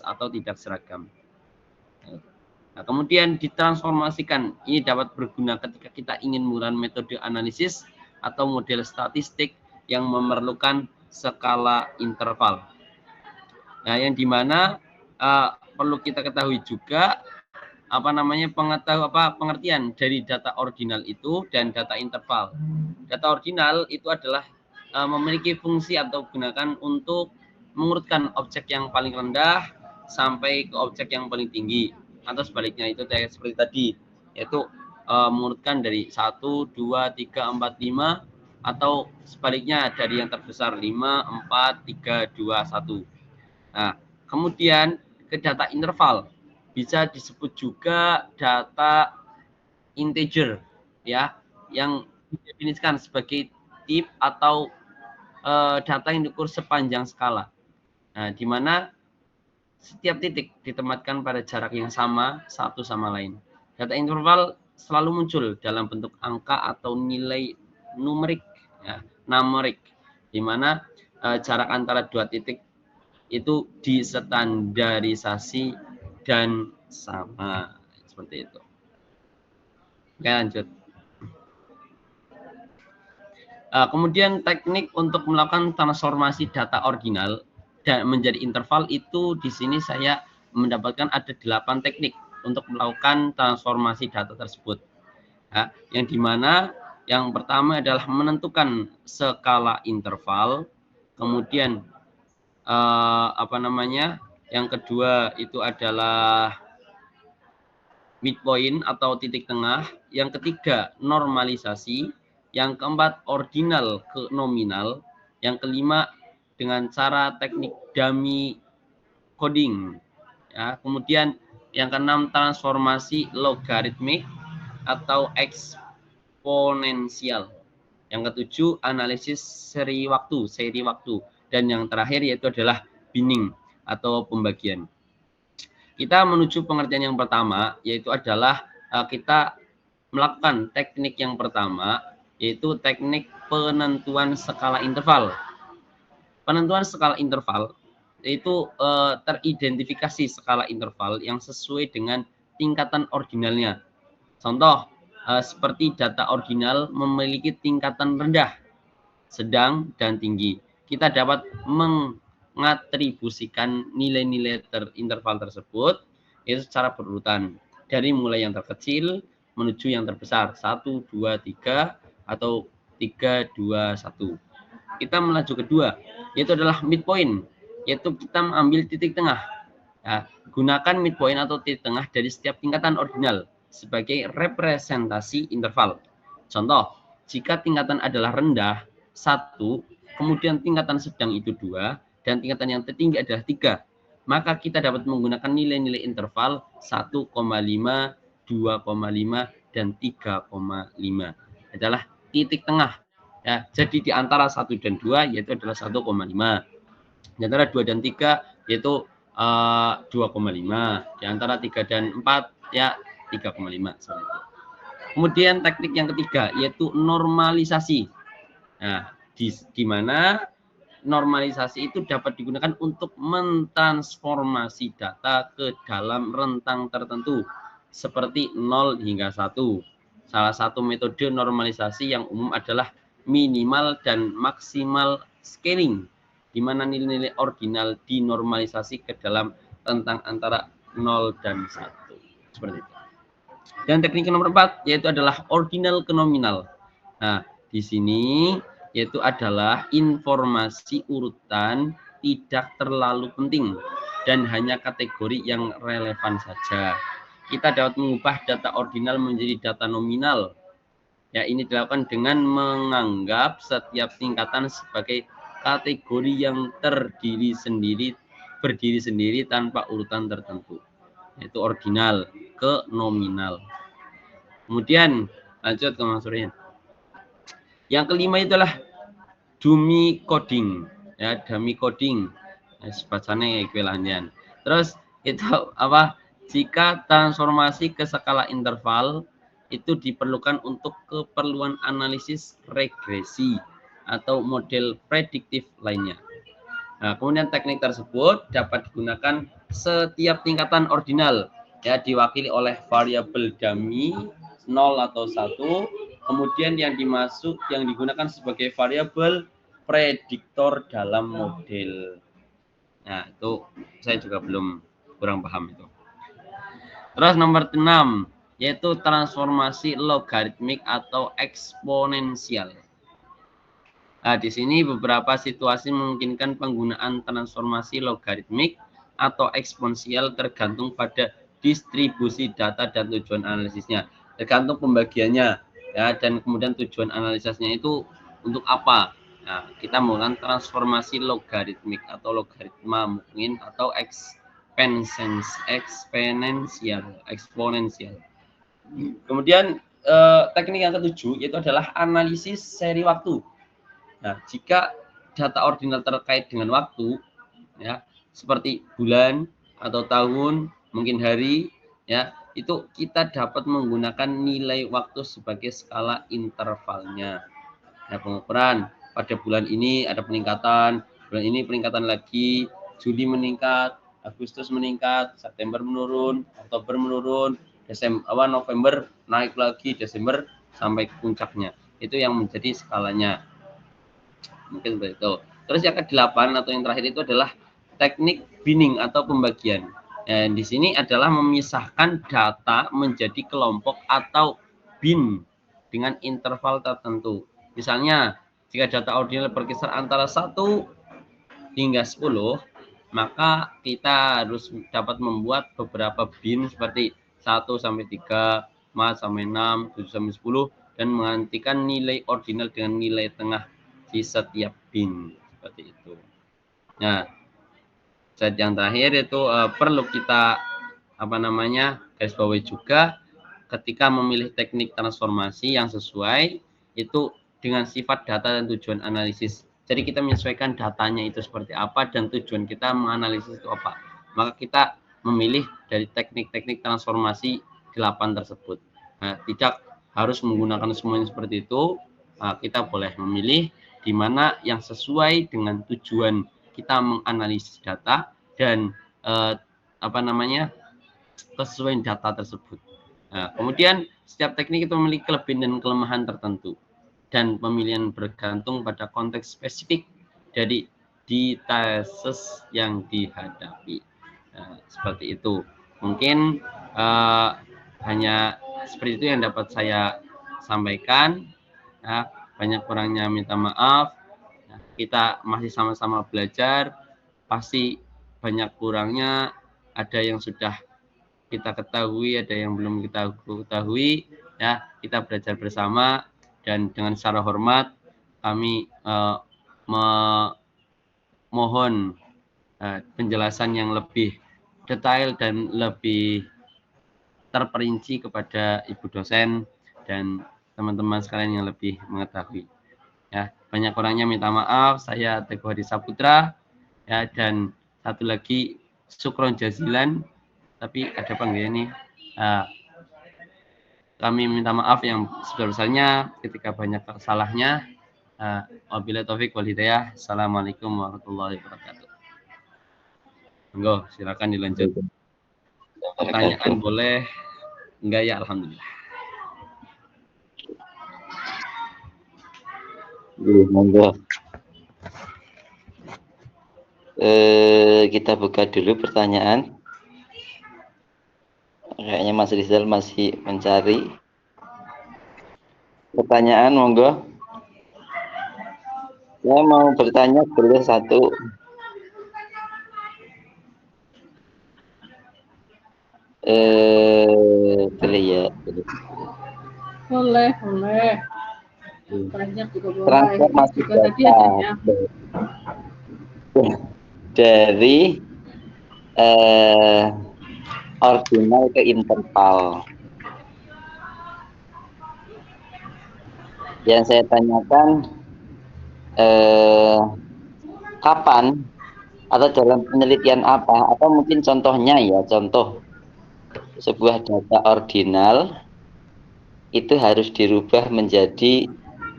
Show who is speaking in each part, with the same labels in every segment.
Speaker 1: atau tidak seragam. Nah, kemudian ditransformasikan. Ini dapat berguna ketika kita ingin menggunakan metode analisis atau model statistik yang memerlukan skala interval. Nah, yang dimana perlu kita ketahui juga pengertian dari data ordinal itu dan data interval. Data ordinal itu adalah memiliki fungsi atau gunakan untuk mengurutkan objek yang paling rendah sampai ke objek yang paling tinggi, atau sebaliknya itu seperti tadi, yaitu mengurutkan dari 1, 2, 3, 4, 5, atau sebaliknya dari yang terbesar 5, 4, 3, 2, 1. Nah, kemudian ke data interval bisa disebut juga data integer, ya, yang didefinisikan sebagai tip atau data yang diukur sepanjang skala. Nah, di mana setiap titik ditempatkan pada jarak yang sama satu sama lain. Data interval selalu muncul dalam bentuk angka atau nilai numerik, ya, numerik, di mana jarak antara dua titik itu distandarisasi dan sama, seperti itu. Oke, lanjut. Kemudian teknik untuk melakukan transformasi data ordinal dan menjadi interval itu di sini saya mendapatkan ada 8 teknik untuk melakukan transformasi data tersebut. Ya, yang dimana yang pertama adalah menentukan skala interval, kemudian yang kedua itu adalah midpoint atau titik tengah, yang ketiga normalisasi, yang keempat ordinal ke nominal, yang kelima dengan cara teknik dummy coding, ya. Kemudian yang keenam transformasi logaritmik atau eksponensial, yang ketujuh analisis seri waktu, dan yang terakhir yaitu adalah binning atau pembagian. Kita menuju pengertian yang pertama, yaitu adalah kita melakukan teknik yang pertama, yaitu teknik penentuan skala interval. Penentuan skala interval yaitu teridentifikasi skala interval yang sesuai dengan tingkatan ordinalnya. Contoh, seperti data ordinal memiliki tingkatan rendah, sedang, dan tinggi. Kita dapat mengatribusikan nilai-nilai interval tersebut itu secara berurutan dari mulai yang terkecil menuju yang terbesar, 1, 2, 3, atau 3, 2, 1. Kita melaju kedua, yaitu adalah midpoint, yaitu kita mengambil titik tengah. Ya, gunakan midpoint atau titik tengah dari setiap tingkatan ordinal sebagai representasi interval. Contoh, jika tingkatan adalah rendah 1, kemudian tingkatan sedang itu 2, dan tingkatan yang tertinggi adalah 3, maka kita dapat menggunakan nilai-nilai interval 1,5, 2,5, dan 3,5 adalah titik tengah. Ya, jadi di antara 1 dan 2 yaitu adalah 1,5. Di antara 2 dan 3 yaitu 2,5. Di antara 3 dan 4 ya 3,5. Kemudian teknik yang ketiga yaitu normalisasi. Nah, di mana normalisasi itu dapat digunakan untuk mentransformasi data ke dalam rentang tertentu seperti 0 hingga 1. Salah satu metode normalisasi yang umum adalah minimal dan maksimal scaling, di mana nilai-nilai ordinal dinormalisasi ke dalam rentang antara 0 dan 1. Seperti itu. Dan teknik nomor 4 yaitu adalah ordinal ke nominal. Nah, di sini yaitu adalah informasi urutan tidak terlalu penting dan hanya kategori yang relevan saja. Kita dapat mengubah data ordinal menjadi data nominal. Ya, ini dilakukan dengan menganggap setiap tingkatan sebagai kategori yang berdiri sendiri tanpa urutan tertentu. Yaitu ordinal ke nominal. Kemudian lanjut ke Mas Suryan. Yang kelima itulah dummy coding, ya, dummy coding. Bacanya ekuivalenian. Terus itu apa? Jika transformasi ke skala interval itu diperlukan untuk keperluan analisis regresi atau model prediktif lainnya. Nah, kemudian teknik tersebut dapat digunakan setiap tingkatan ordinal ya diwakili oleh variabel dummy 0 atau 1, kemudian yang digunakan sebagai variabel prediktor dalam model. Nah, itu saya juga kurang paham itu. Terus nomor 6 yaitu transformasi logaritmik atau eksponensial. Nah, di sini beberapa situasi memungkinkan penggunaan transformasi logaritmik atau eksponensial tergantung pada distribusi data dan tujuan analisisnya. Tergantung pembagiannya ya, dan kemudian tujuan analisisnya itu untuk apa. Nah, kita menggunakan transformasi logaritmik atau logaritma mungkin atau eksponensial. Kemudian teknik yang ketujuh yaitu adalah analisis seri waktu. Nah, jika data ordinal terkait dengan waktu, ya, seperti bulan atau tahun, mungkin hari, ya, itu kita dapat menggunakan nilai waktu sebagai skala intervalnya. Nah, pengukuran pada bulan ini ada peningkatan, bulan ini peningkatan lagi, Juli meningkat, Agustus meningkat, September menurun, Oktober menurun, November naik lagi, Desember sampai puncaknya. Itu yang menjadi skalanya. Mungkin seperti itu. Terus yang ke-8 atau yang terakhir itu adalah teknik binning atau pembagian. Dan di sini adalah memisahkan data menjadi kelompok atau bin dengan interval tertentu. Misalnya, jika data ordinal berkisar antara 1 hingga 10, maka kita harus dapat membuat beberapa bin seperti 1 sampai 3, 4 sampai 6, 7 sampai 10 dan menggantikan nilai ordinal dengan nilai tengah di setiap bin seperti itu. Nah, yang terakhir itu perlu kita garis bawahi juga ketika memilih teknik transformasi yang sesuai itu dengan sifat data dan tujuan analisis. Jadi kita menyesuaikan datanya itu seperti apa dan tujuan kita menganalisis itu apa. Maka kita memilih dari teknik-teknik transformasi 8 tersebut. Nah, tidak harus menggunakan semuanya seperti itu. Nah, kita boleh memilih di mana yang sesuai dengan tujuan kita menganalisis data dan kesesuaian data tersebut. Nah, kemudian setiap teknik itu memiliki kelebihan dan kelemahan tertentu dan pemilihan bergantung pada konteks spesifik dari tesis yang dihadapi. Nah, seperti itu. Mungkin hanya seperti itu yang dapat saya sampaikan. Nah, banyak kurangnya minta maaf. Nah, kita masih sama-sama belajar. Pasti banyak kurangnya. Ada yang sudah kita ketahui, ada yang belum kita ketahui. Ya, kita belajar bersama dan dengan secara hormat kami mohon penjelasan yang lebih detail dan lebih terperinci kepada Ibu dosen dan teman-teman sekalian yang lebih mengetahui. Ya, banyak kurangnya minta maaf. Saya Teguh Hadi Saputra. Ya, dan satu lagi syukron jazilan. Tapi ada apa enggak ini? Kami minta maaf yang sebesar-besarnya ketika banyak salahnya. Wabillahi taufik wal hidayah. Assalamualaikum warahmatullahi wabarakatuh. Monggo, silakan dilanjut. Pertanyaan boleh? Enggak ya, alhamdulillah.
Speaker 2: Monggo. Kita buka dulu pertanyaan. Kayaknya Mas Rizal masih mencari pertanyaan, monggo. Saya mau bertanya boleh satu. Boleh ya.
Speaker 3: Boleh. Banyak juga boleh.
Speaker 2: Transformasi
Speaker 3: juga tadi adanya.
Speaker 2: Dari ordinal ke interval. Yang saya tanyakan kapan atau dalam penelitian apa atau mungkin contohnya ya, contoh sebuah data ordinal itu harus dirubah menjadi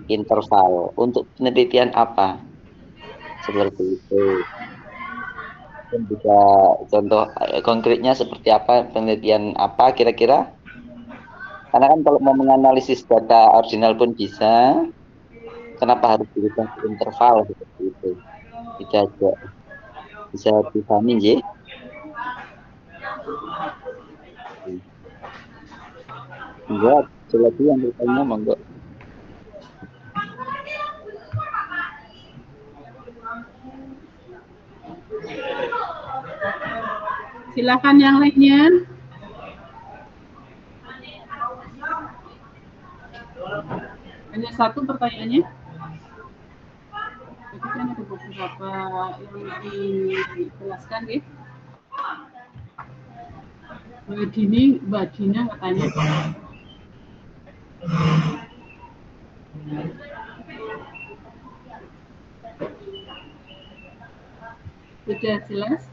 Speaker 2: interval untuk penelitian apa, seperti itu. Mungkin bisa contoh konkretnya seperti apa, penelitian apa kira-kira? Karena kan kalau mau menganalisis data ordinal pun bisa, kenapa harus dirubah ke interval seperti itu? Kita aja bisa dipahami, J. Enggak, lagi yang bertanya monggo.
Speaker 3: Silakan yang lainnya. Hanya satu pertanyaannya. Jadi kan ada beberapa yang dijelaskan ya. Mbak Dina katanya. Sudah jelas?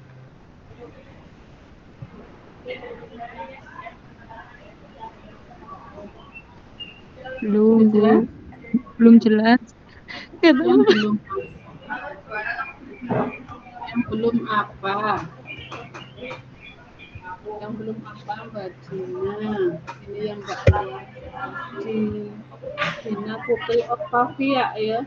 Speaker 4: Belum, Bu.
Speaker 3: Jelas?
Speaker 4: Belum jelas.
Speaker 3: Yang belum apa? Yang belum apa, Mbak Dina? Ini yang Mbak Dina Putri Octavia ya.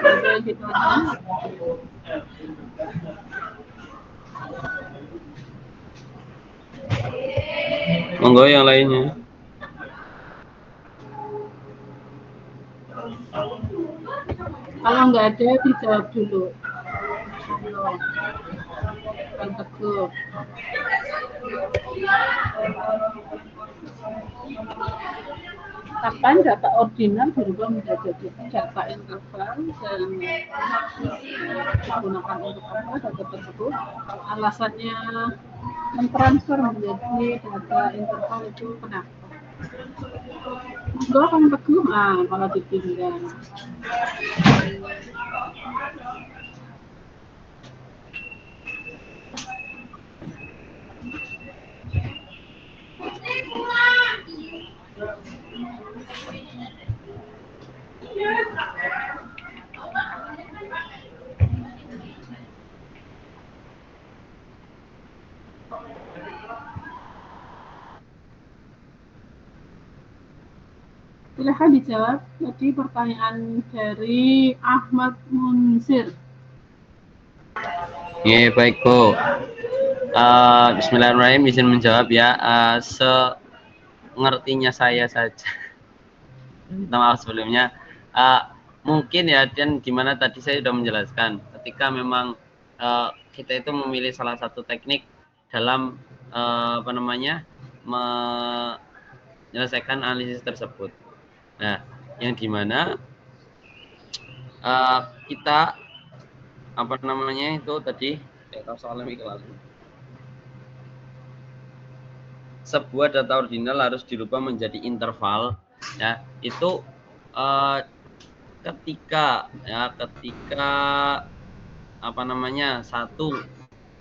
Speaker 3: Ada ditanya.
Speaker 1: Monggo yang lainnya.
Speaker 3: Kalau nggak ada dijawab dulu. Kan Teguh. Kapan data ordinal berubah menjadi data interval dan digunakan untuk apa data tersebut? Alasannya mentransfer menjadi data interval itu kenapa? Gue akan Teguh, kalau ditinggal. Silahkan dijawab. Jadi pertanyaan dari Ahmad Munsir.
Speaker 1: Ya, baik, Bu. Bismillahirrahmanirrahim, izin menjawab ya. Sengertinya saya saja. Minta maaf sebelumnya. Mungkin ya, dan gimana tadi saya sudah menjelaskan. Ketika memang kita itu memilih salah satu teknik dalam menyelesaikan analisis tersebut. Nah, yang dimana kita itu tadi sebuah data ordinal harus dirubah menjadi interval ya, itu ketika satu,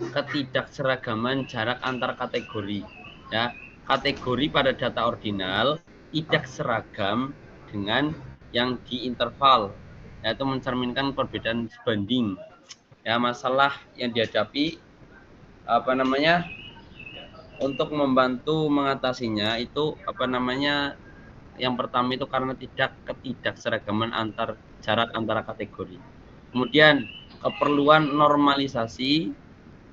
Speaker 1: ketidakseragaman jarak antar kategori ya. Kategori pada data ordinal tidak seragam dengan yang di interval, yaitu mencerminkan perbedaan sebanding ya. Masalah yang dihadapi untuk membantu mengatasinya itu yang pertama itu karena ketidakseragaman jarak antara kategori. Kemudian keperluan normalisasi,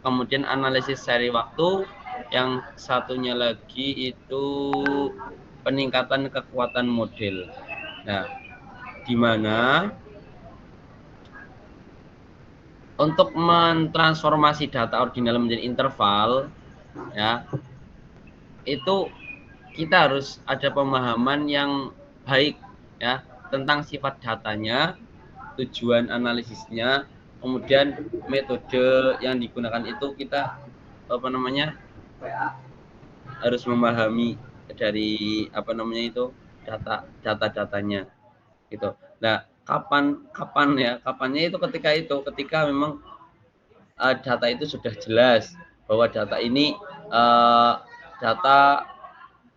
Speaker 1: kemudian analisis seri waktu, yang satunya lagi itu peningkatan kekuatan model. Nah, di mana untuk mentransformasi data ordinal menjadi interval ya, itu kita harus ada pemahaman yang baik ya tentang sifat datanya, tujuan analisisnya, kemudian metode yang digunakan itu kita harus memahami dari data-datanya gitu. Nah, kapannya itu ketika memang data itu sudah jelas, bahwa data ini data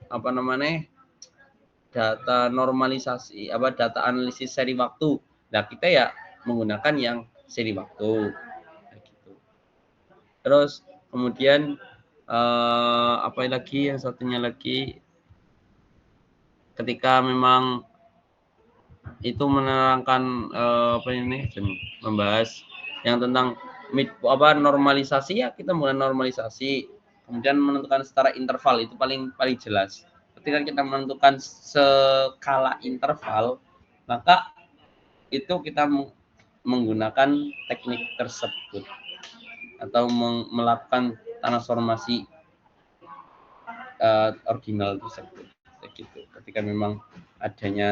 Speaker 1: apa namanya, data normalisasi, data analisis seri waktu. Nah, kita ya menggunakan yang seri waktu. Gitu. Terus kemudian apa lagi, yang satunya lagi, ketika memang itu menerangkan membahas yang tentang normalisasi, ya kita mulai normalisasi, kemudian menentukan setara interval, itu paling jelas. Ketika kita menentukan skala interval, maka itu kita menggunakan teknik tersebut atau melakukan transformasi ordinal tersebut. Gitu. Ketika memang adanya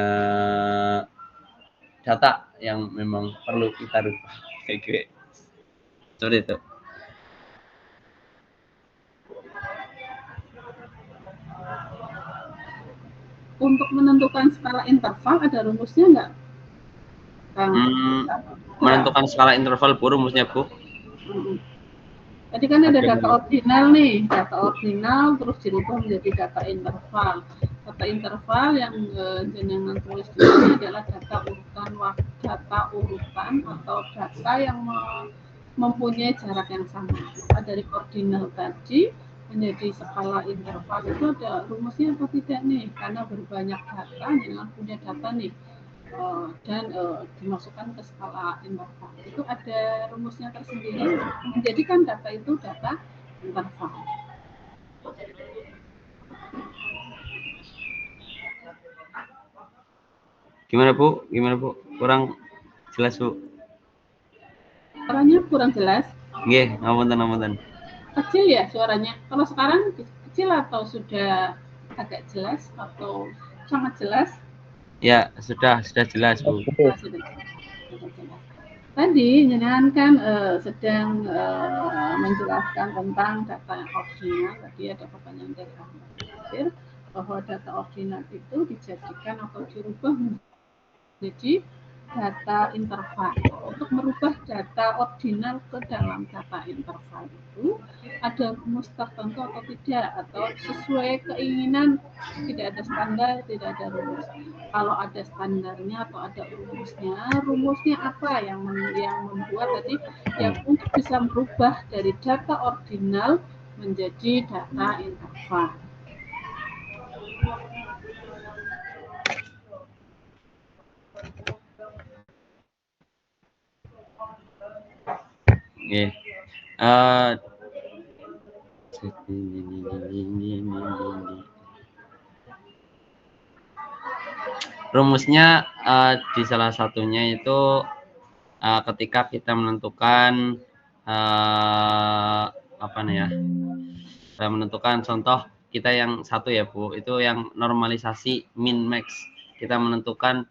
Speaker 1: data yang memang perlu kita rubah, kayak gitu. Seperti itu.
Speaker 3: Untuk menentukan skala interval ada rumusnya nggak?
Speaker 1: Menentukan skala interval, Bu, rumusnya, Bu.
Speaker 3: Tadi kan ada data ordinal nih, data ordinal terus dirubah menjadi data interval. Data interval yang jenengan tulis di sini adalah data urutan atau data yang mempunyai jarak yang sama. Maka dari ordinal tadi menjadi skala interval itu ada rumusnya atau tidak nih? Karena berbanyak data, jangan punya data nih dan dimasukkan ke skala interval. Itu ada rumusnya tersendiri menjadikan data itu data interval.
Speaker 1: Gimana Bu? Kurang jelas, Bu?
Speaker 3: Suaranya kurang jelas.
Speaker 1: Nggih, ngapunten.
Speaker 3: Kecil ya suaranya. Kalau sekarang kecil atau sudah agak jelas atau sangat jelas?
Speaker 1: Ya, sudah jelas, Bu.
Speaker 3: Sudah jelas. Tadi jenengan kan sedang menjelaskan tentang data ordinal. Tadi ada pertanyaan dari Ahmad Basir bahwa data ordinal itu dijadikan atau dirubah menjadi data interval. Untuk merubah data ordinal ke dalam data interval itu ada rumus tertentu atau tidak, atau sesuai keinginan, tidak ada standar, tidak ada rumus. Kalau ada standarnya atau ada rumusnya apa yang membuat tadi yang untuk bisa merubah dari data ordinal menjadi data interval.
Speaker 1: Nggih. Rumusnya di salah satunya itu ketika kita menentukan menentukan contoh kita yang satu ya Bu, itu yang normalisasi min max. Kita menentukan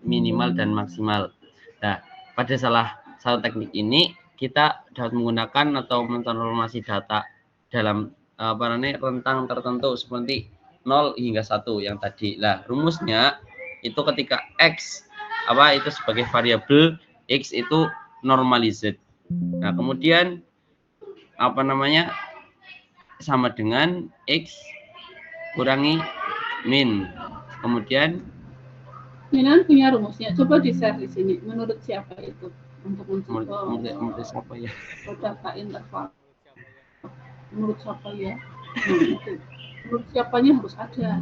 Speaker 1: minimal dan maksimal. Nah, pada salah satu teknik ini kita dapat menggunakan atau mentransformasi data dalam rentang tertentu seperti 0 hingga 1 yang tadi. Nah, rumusnya itu ketika x itu sebagai variabel, x itu normalized. Nah, kemudian sama dengan x kurangi min. Kemudian
Speaker 3: Minan punya rumusnya. Coba di-share di sini. Menurut siapa itu? Untuk
Speaker 1: menurut siapa ya?
Speaker 3: Data interval. Menurut siapa ya? Menurut siapanya harus ada.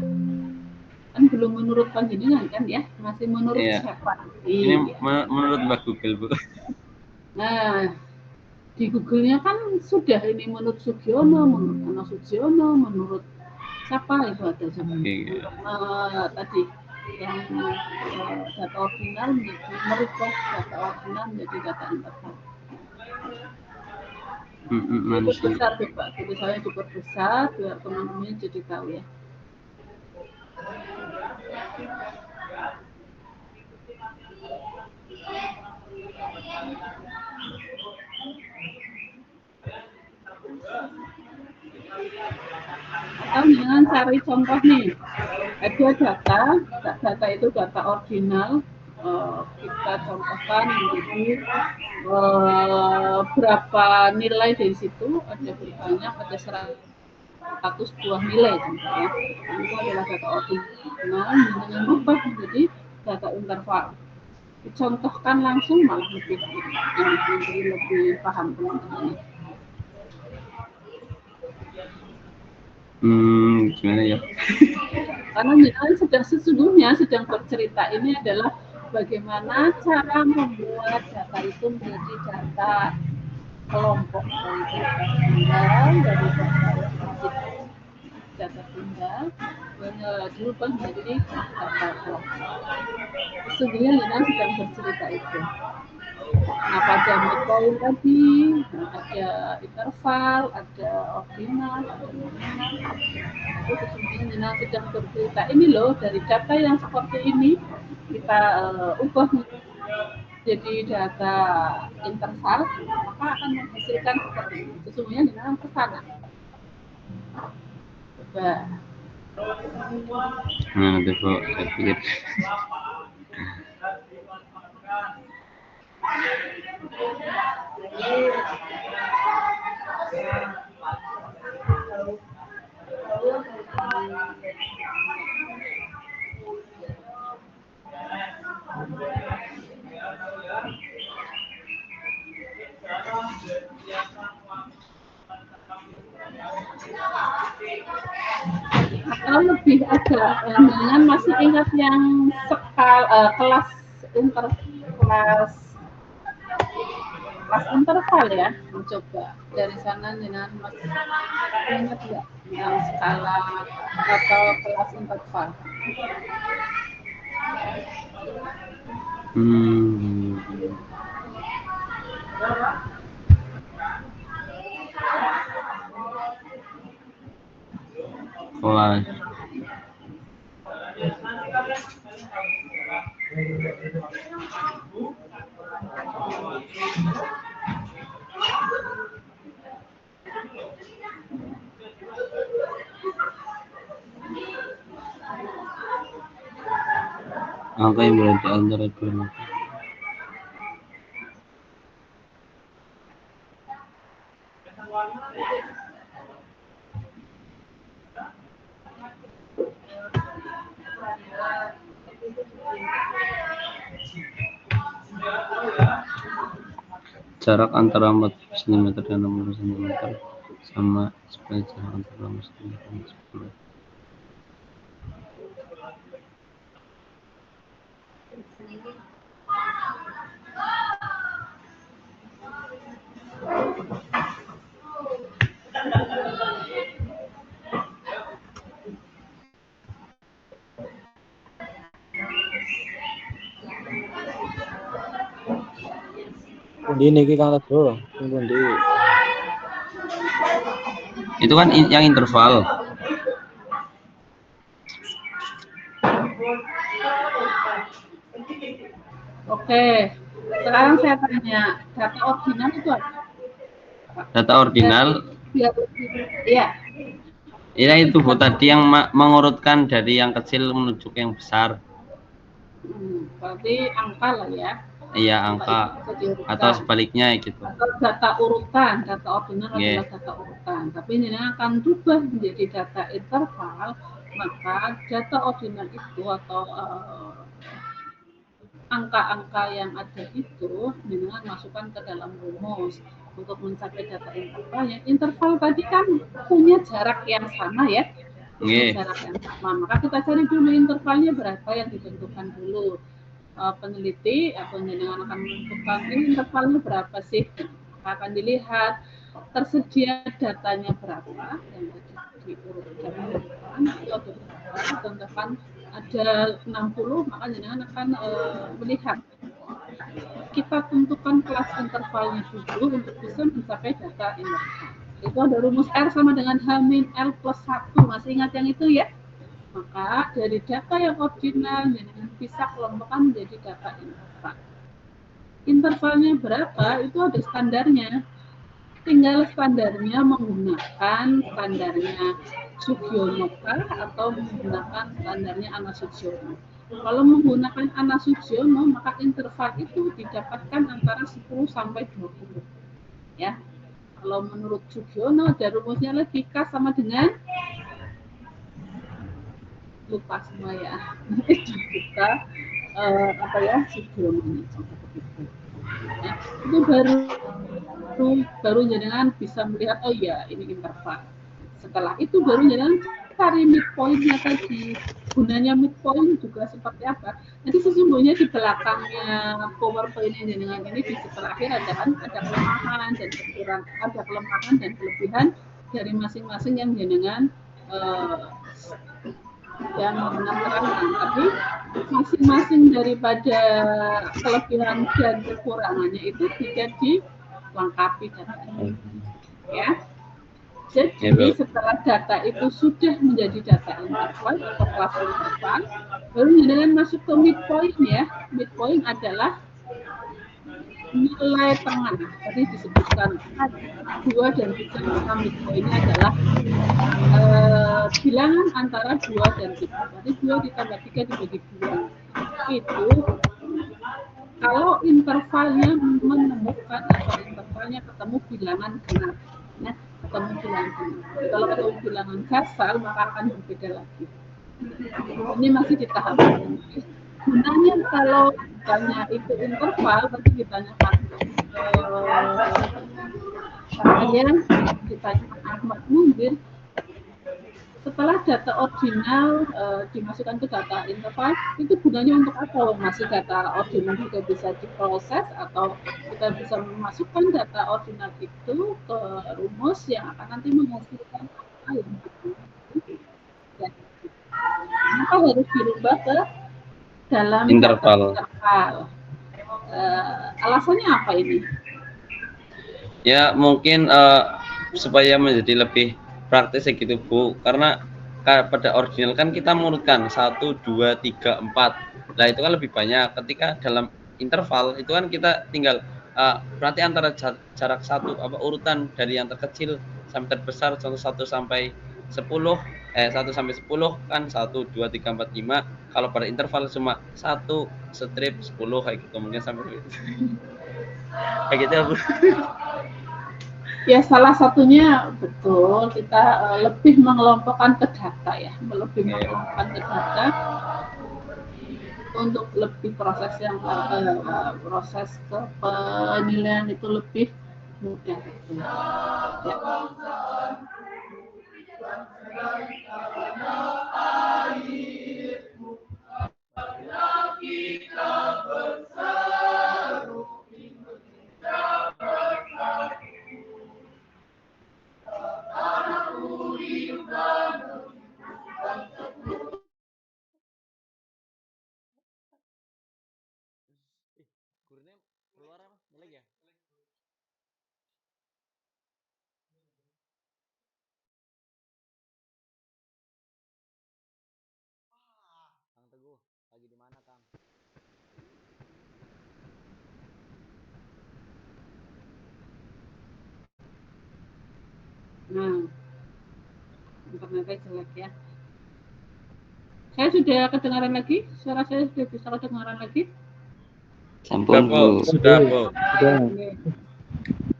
Speaker 3: Kan belum menurut panjenengan kan ya? Masih menurut siapa?
Speaker 1: Ini menurut Mbak Google, Bu.
Speaker 3: Nah, di Google-nya kan sudah ini menurut Sugiono, menurut Ana Sugiono, menurut siapa itu ada tadi yang data ordinal merubah data ordinal menjadi data interval. Besar coba, tulisannya diperbesar biar teman-teman jadi tahu ya. Atau jangan cari contoh nih, ada data itu data ordinal kita contohkan menjadi berapa nilai dari situ, ada banyak, ada 100 buah nilai contohnya. Itu adalah data ordinal dengan berubah menjadi data interval. Dicontohkan langsung malah lebih paham teman-teman.
Speaker 1: Gimana ya?
Speaker 3: Karena jenengan sesungguhnya sedang bercerita ini adalah bagaimana cara membuat data itu menjadi data kelompok, dari data tunggal, dari data tunggal, dirubah menjadi data kelompok. Sesungguhnya jenengan sedang bercerita itu. Nah, pada metode tadi ada interval, ada ordinal, ada nominal. Itu sesungguhnya sedang bercerita ini loh, dari data yang seperti ini kita ubah jadi data interval, maka akan menghasilkan seperti ini. Sesungguhnya dengan ke sana. Coba.
Speaker 1: Nah, itu kok saya pikir.
Speaker 3: Atau lebih agak dengan masih ingat yang kelas interval ya, mencoba dari sana dengan masih ingat nggak yang skala atau kelas interval?
Speaker 1: Kelas. Angka yang berada antara dua angka. Jarak antara 40 cm dan 60 cm sama seperti jarak antara 60 cm dan 10.
Speaker 5: Ini Kang Tejo, pundi?
Speaker 1: Itu kan yang interval.
Speaker 3: Oke, sekarang saya tanya, data ordinal itu apa?
Speaker 1: Data ordinal.
Speaker 3: Iya.
Speaker 1: Ya itu Bu tadi yang mengurutkan dari yang kecil menuju ke yang besar.
Speaker 3: Berarti angka lah ya.
Speaker 1: Iya, angka atau sebaliknya gitu.
Speaker 3: Atau data urutan, data ordinal adalah data urutan. Tapi ini akan berubah menjadi data interval, maka data ordinal itu atau angka-angka yang ada itu dengan masukkan ke dalam rumus untuk mencapai data interval. Yang interval tadi kan punya jarak yang sama ya. Jarak yang sama. Maka kita cari dulu intervalnya berapa yang ditentukan dulu. Peneliti atau jenengan akan menentukan ini intervalnya berapa sih, akan dilihat tersedia datanya berapa yang diurutkan itu ada berapa, contohkan ada 60, maka jenengan akan melihat kita tentukan kelas intervalnya dulu untuk bisa mencapai data interval. Itu ada rumus R sama dengan H-L plus 1, masih ingat yang itu ya? Maka dari data yang ordinal dengan bisa kelompokkan menjadi data interval. Intervalnya berapa itu ada standarnya. Tinggal standarnya menggunakan standarnya Sugiono atau menggunakan standarnya Anna Sugiono. Kalau menggunakan Ana Sugiono, maka interval itu didapatkan antara 10 sampai 20. Ya. Kalau menurut Sugiono ada rumusnya lagi, K sama dengan lupa semua ya. Nanti dibuka Sugiono ya. Itu baru jenengan bisa melihat, oh ya ini interval. Setelah itu baru jenengan cari midpoint-nya tadi. Gunanya midpoint juga seperti apa? Nanti sesungguhnya di belakangnya PowerPoint jenengan ini di terakhir ada kelemahan dan kekurangan, ada kelemahan dan kelebihan dari masing-masing yang jenengan yang terangkan. Tapi masing-masing daripada kelebihan dan kekurangannya itu tidak dilengkapi datanya. Ya. Jadi setelah data itu sudah menjadi data interval atau kelas interval, baru dengan masuk ke midpoint ya. Midpoint adalah nilai tengah. Tadi disebutkan 2 dan 3, maka midpointnya adalah bilangan antara 2 dan 3. Berarti 2 ditambah 3 dibagi 2. Itu kalau intervalnya menemukan atau intervalnya ketemu bilangan genap. Ya, ketemu bilangan genap. Kalau ketemu bilangan gasal, maka akan berbeda lagi. Ini masih di tahap gunanya kalau ditanya itu interval, berarti ditanyakan saya ditanyakan Ahmad Mundir. Setelah data ordinal dimasukkan ke data interval, itu gunanya untuk apa? Masih data ordinal juga bisa diproses atau kita bisa memasukkan data ordinal itu ke rumus yang akan nanti menghasilkan apa yang maka harus dirubah ke dalam
Speaker 1: interval.
Speaker 3: Alasannya apa ini?
Speaker 1: Ya mungkin supaya menjadi lebih praktis gitu Bu, karena pada ordinal kan kita mengurutkan 1, 2, 3, 4. Nah itu kan lebih banyak. Ketika dalam interval itu kan kita tinggal berarti antara jarak urutan dari yang terkecil sampai terbesar, contoh 1 sampai 10, 1 sampai 10 kan 1, 2, 3, 4, 5. Kalau pada interval cuma 1 strip 10 kayak gitu, mungkin sampai kayak gitu ya Bu.
Speaker 3: Ya salah satunya betul kita lebih mengelompokkan ke data ya, mengelompokkan ke data untuk lebih proses yang proses ke penilaian itu lebih mudah. Ya.
Speaker 5: Kang Teguh, lagi di mana, Kang?
Speaker 3: Nah, internetnya jelek ya. Saya sudah kedengaran lagi? Suara saya sudah bisa kedengaran lagi?
Speaker 2: Sampun Bu.
Speaker 1: Sudah Bu.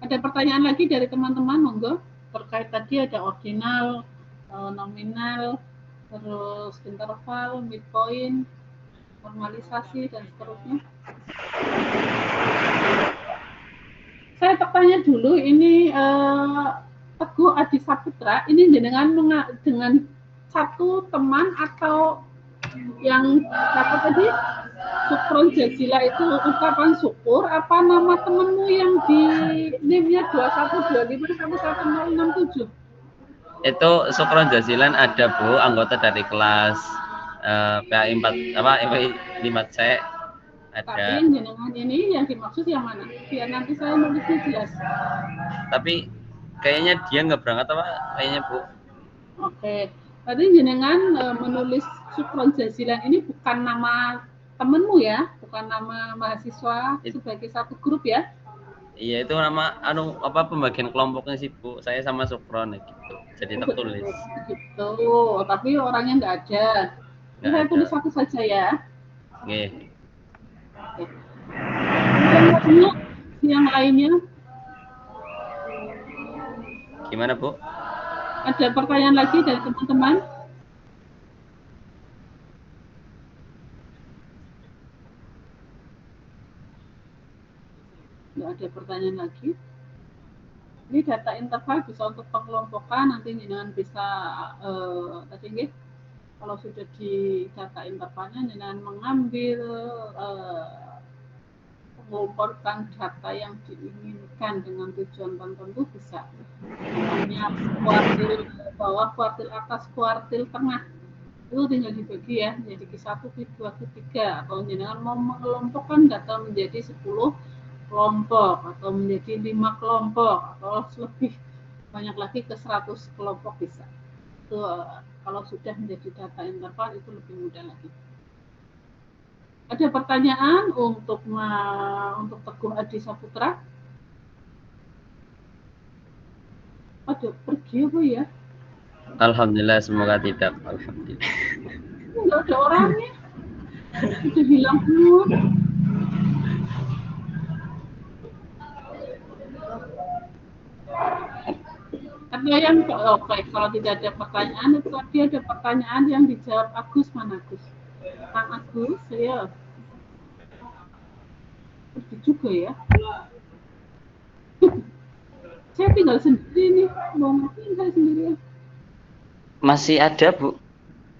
Speaker 3: Ada pertanyaan lagi dari teman-teman, monggo. Terkait tadi ada ordinal, nominal, terus interval, midpoint, normalisasi, dan seterusnya. Saya bertanya dulu, ini Teguh Adi Saputra, ini dengan satu teman atau yang apa tadi? Syukron Jazila itu ungkapan syukur, apa nama temenmu yang di NIM-nya 21251167?
Speaker 1: Itu Syukron Jazilan ada Bu, anggota dari kelas PAI 4 MPI 5C ada.
Speaker 3: Tapi yang jenengan ini yang dimaksud yang mana? Biar nanti saya nulisnya jelas.
Speaker 1: Tapi kayaknya dia nggak berangkat kayaknya Bu.
Speaker 3: Oke. Tadi jenengan menulis Syukron Jazilan ini bukan nama temenmu ya, bukan nama mahasiswa sebagai satu grup ya?
Speaker 1: Iya itu nama pembagian kelompoknya sih Bu. Saya sama Syukron gitu. Jadi tertulis.
Speaker 3: Gitu. Tapi orangnya nggak ada. Saya tulis satu saja ya.
Speaker 1: Oke.
Speaker 3: Yang lainnya
Speaker 1: Gimana, Bu?
Speaker 3: ada pertanyaan lagi dari teman-teman? Nggak ada pertanyaan lagi. Ini data interval bisa untuk pengelompokan, nanti jenengan bisa tadi nggih, kalau sudah di data intervalnya jenengan mengambil mengumpulkan data yang diinginkan dengan tujuan tertentu bisa. Misalnya kuartil bawah, kuartil atas, kuartil tengah, itu tinggal dibagi ya menjadi Q1, Q2, Q3, atau jenengan mau mengelompokkan data menjadi 10 kelompok atau menjadi 5 kelompok atau lebih banyak lagi ke 100 kelompok bisa. Itu kalau sudah menjadi data interval itu lebih mudah lagi. Ada pertanyaan untuk Teguh Adi Saputra? Ada pergi apa ya?
Speaker 1: Alhamdulillah, semoga tidak. Alhamdulillah.
Speaker 3: Enggak ada orangnya. Sudah hilang semua. Ada yang oke, kalau tidak ada pertanyaan, itu tadi ada pertanyaan yang dijawab Agus. Mana Agus? Kang Agus, ya. Pergi juga ya. Saya tinggal sendiri nih, mau tinggal sendiri.
Speaker 2: Masih ada, Bu?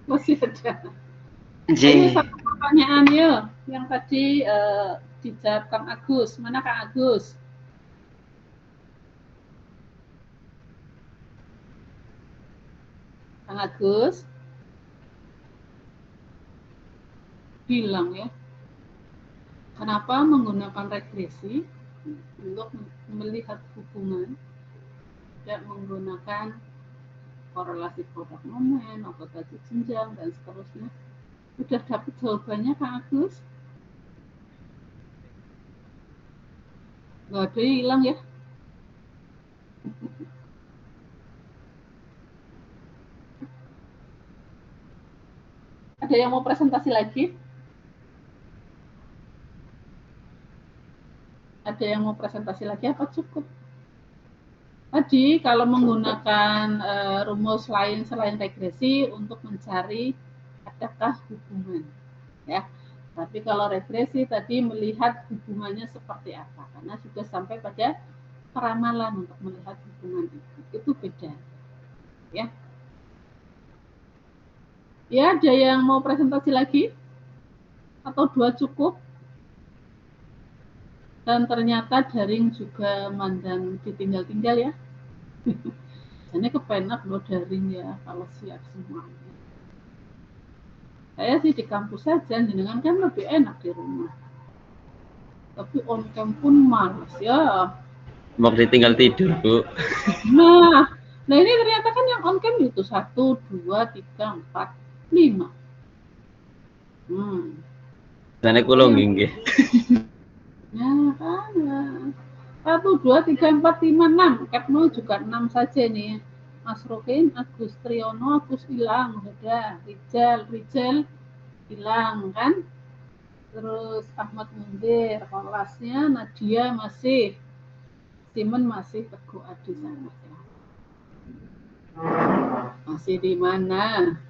Speaker 3: Masih ada.
Speaker 2: Ji.
Speaker 3: Ayo satu pertanyaan ya, yang tadi dijawab Kang Agus. Mana Kang Agus? Kang Agus? Bilang ya. Kenapa menggunakan regresi untuk melihat hubungan, tidak menggunakan korelasi produk momen, atau tadi jenjang, dan seterusnya. Udah dapat jawabannya Kang Agus? Nggak ada, hilang ya? Ada yang mau presentasi lagi? Ada yang mau presentasi lagi apa cukup? Tadi kalau menggunakan rumus lain selain regresi untuk mencari adakah hubungan, ya. Tapi kalau regresi tadi melihat hubungannya seperti apa, karena sudah sampai pada peramalan untuk melihat hubungan itu beda, ya. Ya, ada yang mau presentasi lagi? Atau dua cukup? Dan ternyata daring juga mandang ditinggal-tinggal ya. Jadi kepenak loh daring ya kalau siap semuanya. Saya sih di kampus saja, dengan kan lebih enak di rumah. Tapi on cam pun males ya.
Speaker 1: Mau ditinggal tidur, Bu.
Speaker 3: Nah ini ternyata kan yang on cam itu 1, 2, 3, 4, 5.
Speaker 1: Sana kulo nggih.
Speaker 3: Ya kan. 1, 2, 3, 4, 5, 6. Capno juga 6 saja nih. Mas Rohin, Agus Triyono, Agus hilang, sudah. Rijal hilang kan. Terus Ahmad Mundir, kelasnya Nadia masih, Simon masih, Teguh Adi sana. Masih di mana?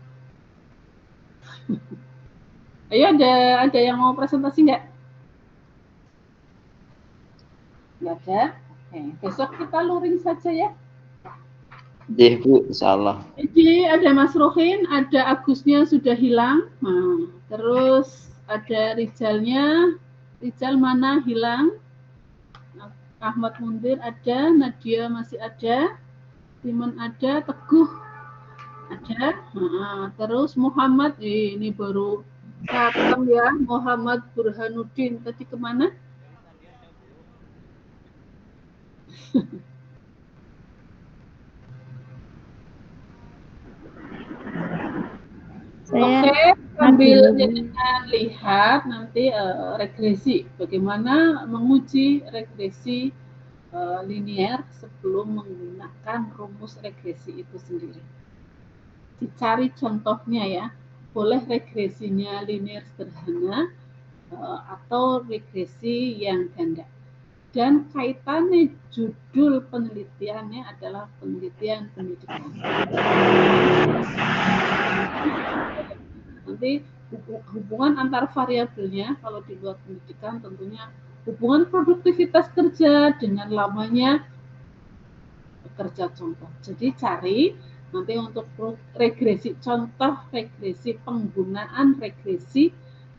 Speaker 3: Ayo, ada yang mau presentasi nggak? Nggak ada? Oke, besok kita luring saja ya.
Speaker 2: Iya, Bu, insyaallah.
Speaker 3: Jadi ada Mas Rohin, ada Agusnya sudah hilang. Nah, terus ada Rijalnya. Rijal mana hilang? Ahmad Mundir ada, Nadia masih ada, Simon ada, Teguh ada. Nah, terus Muhammad, ini baru datang ya, Muhammad Burhanuddin. Tadi kemana? Oke, sambil jenengan lihat nanti regresi, bagaimana menguji regresi linier sebelum menggunakan rumus regresi itu sendiri. Dicari contohnya ya, boleh regresinya linier sederhana, atau regresi yang ganda. Dan kaitannya judul penelitiannya adalah penelitian pendidikan. Nanti hubungan antar variabelnya kalau di luar pendidikan tentunya hubungan produktivitas kerja dengan lamanya bekerja contoh. Jadi cari nanti untuk regresi contoh, regresi penggunaan regresi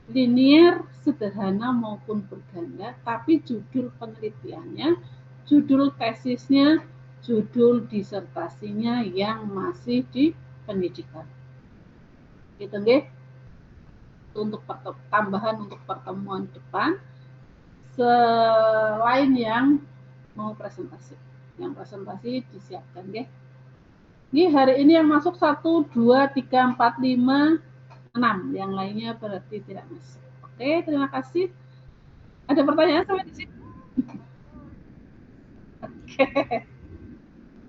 Speaker 3: linear, sederhana maupun berganda, tapi judul penelitiannya, judul tesisnya, judul disertasinya yang masih di pendidikan. Gitu nggih. Untuk tambahan untuk pertemuan depan, selain yang mau presentasi. Yang presentasi disiapkan nggih. Ini hari ini yang masuk 1, 2, 3, 4, 5, 6. Yang lainnya berarti tidak masuk. Oke, terima kasih. Ada pertanyaan sampai di sini? Oke.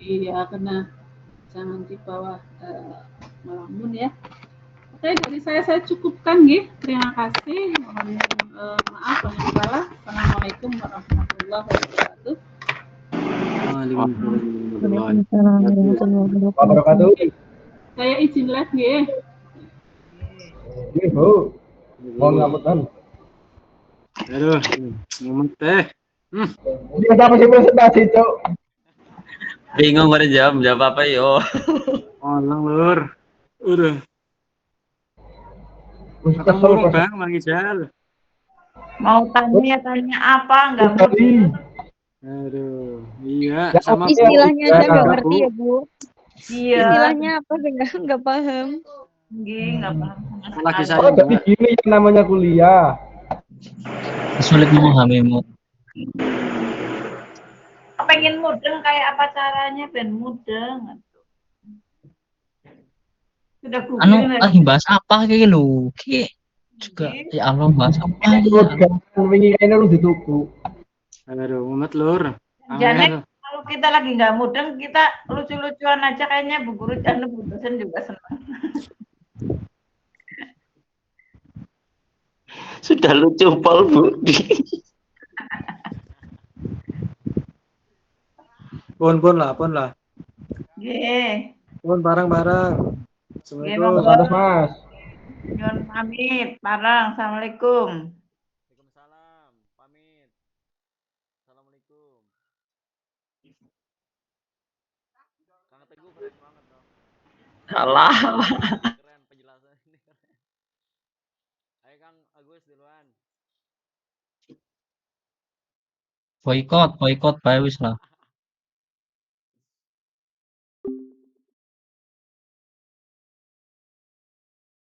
Speaker 3: Iya, karena jangan di bawah melamun ya. Oke, dari saya cukupkan nggih. Terima kasih. Mohon maaf banyak salah. Assalamualaikum warahmatullahi wabarakatuh.
Speaker 4: Waalaikumsalam warahmatullahi wabarakatuh.
Speaker 3: Saya izin live nggih.
Speaker 6: Nggih, Bu. Mohon ngapunten.
Speaker 5: Aduh, mumet teh.
Speaker 6: Dia apa sih presentasi, Cuk?
Speaker 1: Bingung pada jawab apa yo.
Speaker 5: Olang lur. Udah.
Speaker 6: Wis
Speaker 5: Ketemu
Speaker 6: kesel kok.
Speaker 5: Bang, Bang Ijal.
Speaker 7: Mau tanya apa nggak mau?
Speaker 6: Tadi.
Speaker 5: Aduh, iya
Speaker 6: Ya,
Speaker 5: sama
Speaker 4: Istilahnya
Speaker 6: Bu.
Speaker 4: aja nggak
Speaker 6: Ya,
Speaker 4: ngerti ya Bu.
Speaker 7: Iya.
Speaker 4: Istilahnya apa nggak paham.
Speaker 7: Nggak paham sama
Speaker 5: lagi
Speaker 7: sekali.
Speaker 6: Oh,
Speaker 5: saya
Speaker 6: jadi gini yang namanya kuliah.
Speaker 8: Sulit memahamimu.
Speaker 7: Pengen mudeng kayak apa caranya ben mudeng. Sudah
Speaker 8: Anu
Speaker 7: googling
Speaker 8: lagi bahas apa kayak lu? Ki juga ya Allah bahas apa
Speaker 6: Terus
Speaker 8: ya?
Speaker 6: kan wingi kene lu dituku.
Speaker 5: Aduh, mumet lur.
Speaker 7: Janek, kalau kita lagi nggak mudeng, kita lucu-lucuan aja kayaknya Bu Guru dan Bu dosen juga senang.
Speaker 2: Sudah lucu pol, Bu.
Speaker 5: Pun lah.
Speaker 7: Nggih.
Speaker 5: Pun bareng-bareng. Assalamualaikum.
Speaker 6: Mas, Mas.
Speaker 7: Nyuwun pamit, bareng. Assalamualaikum.
Speaker 5: Waalaikumsalam. Pamit. Assalamualaikum. Kang Teguh keren banget dong.
Speaker 1: Alah.
Speaker 5: Keren penjelasan ini keren. Ayo Kang Agus duluan.
Speaker 8: Boykot, bae wis lah.